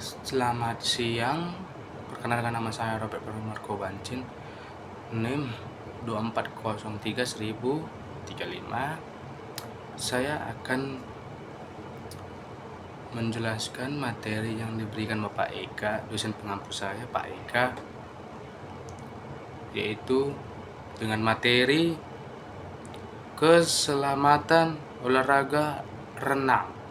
Selamat siang, perkenalkan nama saya Robert Marco Bancin, NIM 2403-1035. Saya akan menjelaskan materi yang diberikan Bapak Eka, dosen pengampu saya, Pak Eka, yaitu dengan materi keselamatan olahraga renang.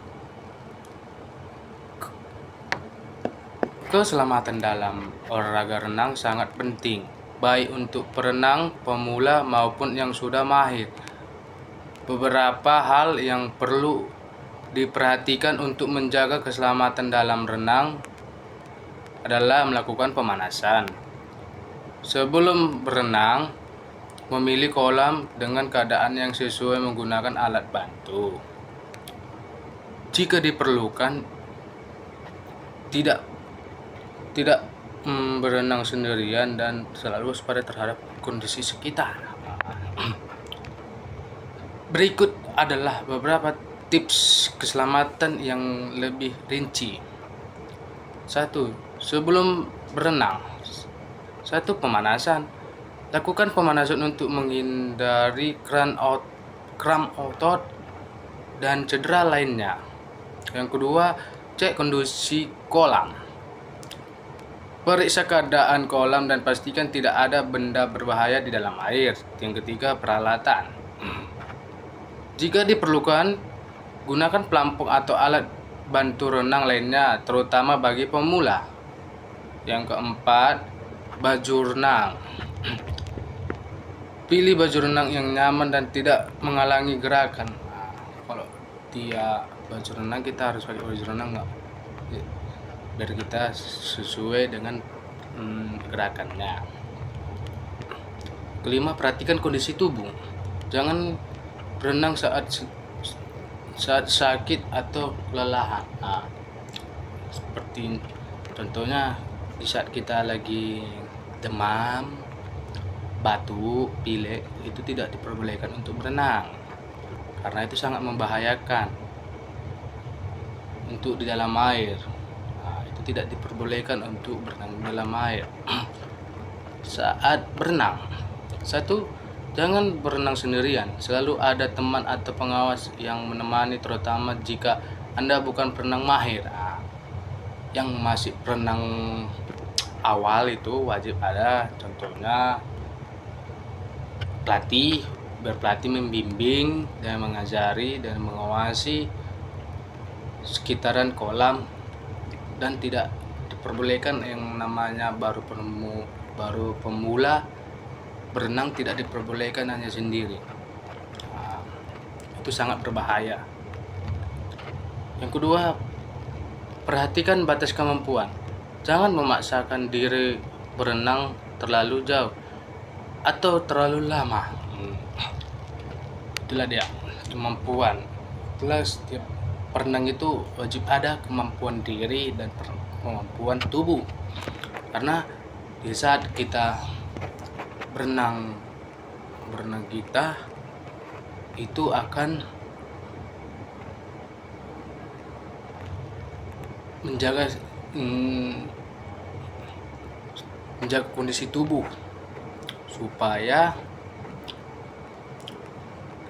Keselamatan dalam olahraga renang sangat penting, baik untuk perenang, pemula maupun yang sudah mahir. Beberapa hal yang perlu diperhatikan untuk menjaga keselamatan dalam renang adalah melakukan pemanasan. Sebelum berenang, memilih kolam dengan keadaan yang sesuai menggunakan alat bantu. Jika diperlukan, tidak berenang sendirian dan selalu waspada terhadap kondisi sekitar. Berikut adalah beberapa tips keselamatan yang lebih rinci. 1. Sebelum berenang. 1. Pemanasan. Lakukan pemanasan untuk menghindari kram otot dan cedera lainnya. Yang kedua, cek kondisi kolam. Periksa keadaan kolam dan pastikan tidak ada benda berbahaya di dalam air. Yang ketiga, peralatan. Jika diperlukan, gunakan pelampung atau alat bantu renang lainnya, terutama bagi pemula. Yang keempat, baju renang. Pilih baju renang yang nyaman dan tidak menghalangi gerakan. Kalau dia baju renang, kita harus pakai baju renang biar kita sesuai dengan gerakannya. Kelima, perhatikan kondisi tubuh. Jangan berenang saat sakit atau kelelahan. Seperti contohnya di saat kita lagi demam, batuk, pilek, itu tidak diperbolehkan untuk berenang karena itu sangat membahayakan untuk di dalam air. Tidak diperbolehkan untuk berenang di dalam air. Saat berenang, 1. Jangan berenang sendirian. Selalu ada teman atau pengawas yang menemani, terutama jika Anda bukan perenang mahir. Yang masih berenang awal itu wajib ada, contohnya pelatih, biar pelatih membimbing dan mengajari dan mengawasi sekitaran kolam. Dan tidak diperbolehkan yang namanya baru pemula berenang, tidak diperbolehkan hanya sendiri. Itu sangat berbahaya. Yang kedua, perhatikan batas kemampuan. Jangan memaksakan diri berenang terlalu jauh atau terlalu lama. Itulah dia kemampuan. Itulah setiap perenang itu wajib ada kemampuan diri dan kemampuan tubuh, karena di saat kita berenang kita itu akan menjaga kondisi tubuh supaya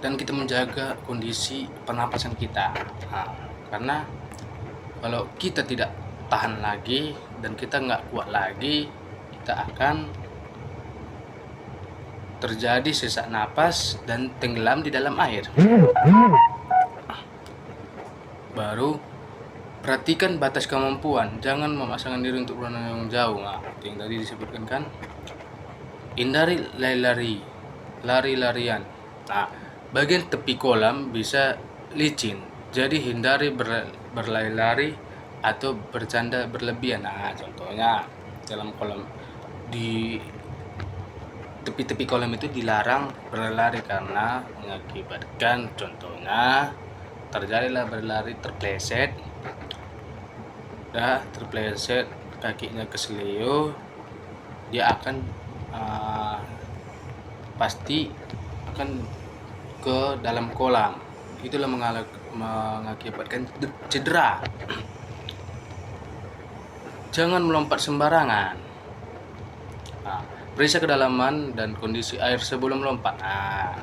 dan kita menjaga kondisi pernapasan kita. Karena kalau kita tidak tahan lagi dan kita nggak kuat lagi, kita akan terjadi sesak napas dan tenggelam di dalam air. Baru perhatikan batas kemampuan. Jangan memaksakan diri untuk berenang yang jauh. Yang tadi disebutkan kan, hindari lari-larian. Bagian tepi kolam bisa licin, jadi hindari berlari-lari atau bercanda berlebihan. Contohnya dalam kolam, di tepi-tepi kolam itu dilarang berlari karena mengakibatkan, contohnya terjadilah berlari terpleset, kakinya keseleo, dia akan pasti akan ke dalam kolam. Itulah mengakibatkan cedera. jangan melompat sembarangan. Nah, periksa kedalaman dan kondisi air sebelum melompat. Nah,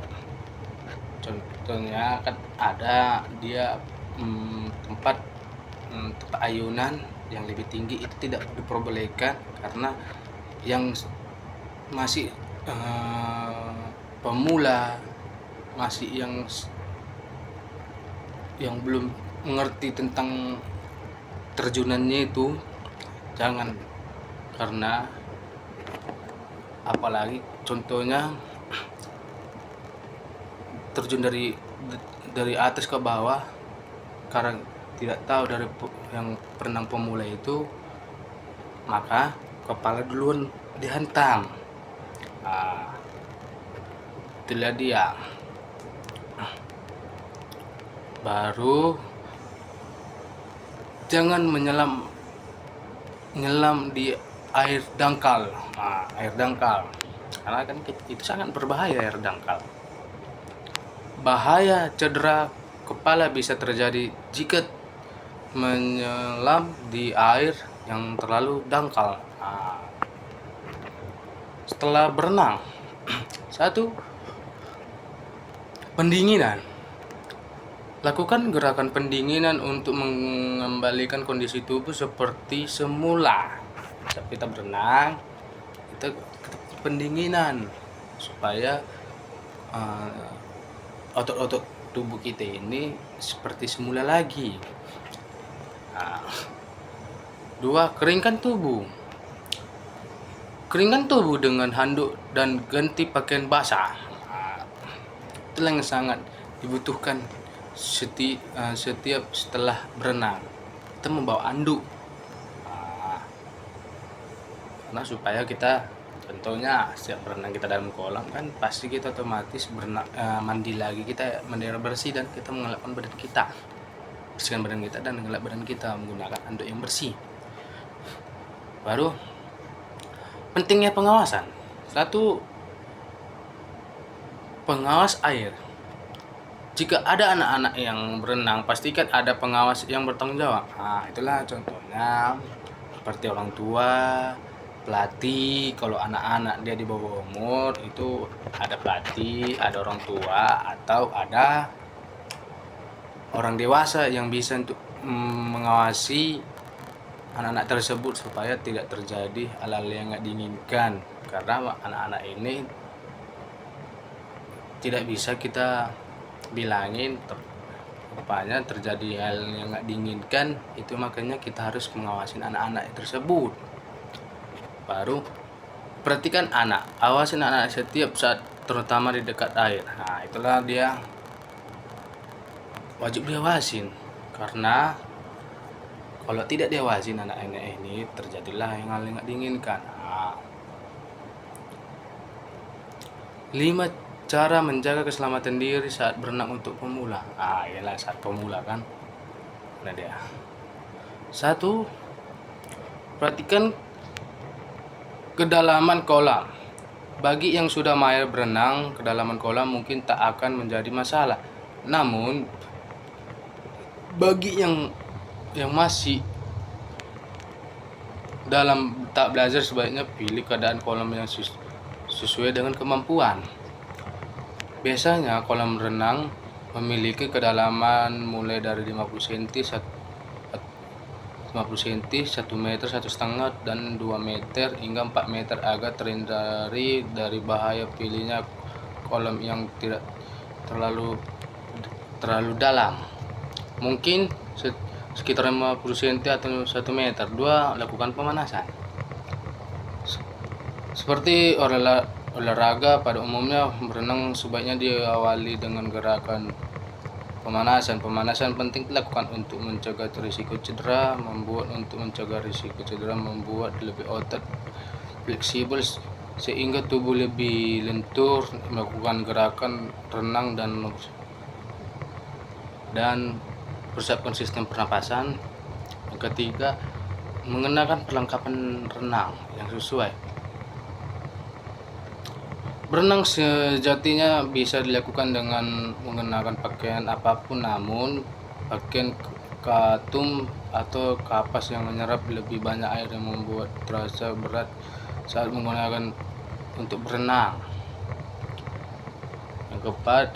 contohnya kan ada dia tempat ayunan yang lebih tinggi itu tidak diperbolehkan karena yang masih pemula, masih yang belum mengerti tentang terjunannya itu jangan, karena apalagi contohnya terjun dari atas ke bawah karena tidak tahu dari yang berenang pemula itu, maka kepala duluan dihantam. Nah, itulah dia. Baru jangan menyelam di air dangkal. Nah, air dangkal karena kan itu sangat berbahaya. Air dangkal bahaya, cedera kepala bisa terjadi jika menyelam di air yang terlalu dangkal. Nah, setelah berenang, satu, pendinginan. Lakukan gerakan pendinginan untuk mengembalikan kondisi tubuh seperti semula. Saat kita berenang, kita pendinginan supaya otot-otot tubuh kita ini seperti semula lagi. Nah, dua, keringkan tubuh. Keringkan tubuh dengan handuk dan ganti pakaian basah. Nah, itulah yang sangat dibutuhkan setiap setelah berenang. Kita membawa anduk. Nah, karena supaya kita, contohnya setiap berenang kita dalam kolam kan pasti kita otomatis mandi lagi, kita mandi air bersih dan kita mengelapkan badan kita, bersihkan badan kita dan mengelap badan kita menggunakan anduk yang bersih. Baru pentingnya pengawasan. Satu, pengawas air. Jika ada anak-anak yang berenang, pastikan ada pengawas yang bertanggung jawab. Nah, itulah contohnya seperti orang tua, pelatih. Kalau anak-anak dia di bawah umur itu ada pelatih, ada orang tua, atau ada orang dewasa yang bisa untuk mengawasi anak-anak tersebut supaya tidak terjadi hal-hal yang nggak diinginkan. Karena anak-anak ini tidak bisa kita bilangin rupanya terjadi hal yang nggak diinginkan itu, makanya kita harus mengawasin anak-anak tersebut. Baru perhatikan anak, awasin anak setiap saat, terutama di dekat air. Nah, itulah dia wajib diawasin, karena kalau tidak diawasin anak-anak ini terjadilah yang hal yang nggak diinginkan. Nah, 5 cara menjaga keselamatan diri saat berenang untuk pemula. Ialah saat pemula kan. Nah dia. 1. Perhatikan kedalaman kolam. Bagi yang sudah mahir berenang, kedalaman kolam mungkin tak akan menjadi masalah. Namun bagi yang masih dalam tak belajar, sebaiknya pilih keadaan kolam yang sesuai dengan kemampuan. Biasanya kolam renang memiliki kedalaman mulai dari 50 cm, 1 meter, 1,5 dan 2 meter hingga 4 meter agar terhindari dari bahaya. Pilihnya kolam yang tidak terlalu dalam, mungkin sekitar 50 cm atau 1 meter. 2. Lakukan pemanasan. Seperti olahraga pada umumnya, berenang sebaiknya diawali dengan gerakan pemanasan. Pemanasan penting dilakukan untuk mencegah risiko cedera, membuat lebih otot fleksibel sehingga tubuh lebih lentur, melakukan gerakan renang dan persiapkan sistem pernapasan. Yang ketiga, mengenakan perlengkapan renang yang sesuai. Berenang sejatinya bisa dilakukan dengan menggunakan pakaian apapun, namun pakaian katum atau kapas yang menyerap lebih banyak air yang membuat terasa berat saat menggunakan untuk berenang. Yang keempat,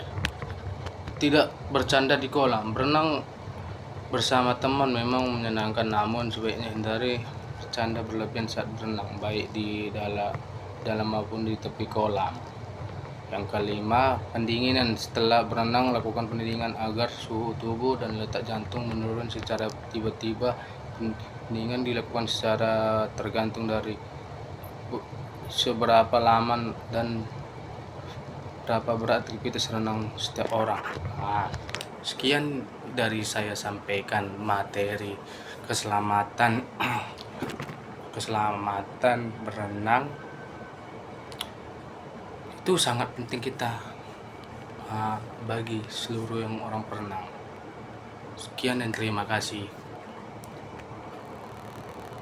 tidak bercanda di kolam. Berenang bersama teman memang menyenangkan, namun sebaiknya hindari bercanda berlebihan saat berenang, baik di dalam maupun di tepi kolam. Yang kelima, pendinginan. Setelah berenang, lakukan pendinginan agar suhu tubuh dan letak jantung menurun secara tiba-tiba. Pendinginan dilakukan secara tergantung dari seberapa lama dan berapa berat aktivitas renang setiap orang. Sekian dari saya sampaikan materi keselamatan berenang. Itu sangat penting kita bagi seluruh yang orang berenang. Sekian dan terima kasih.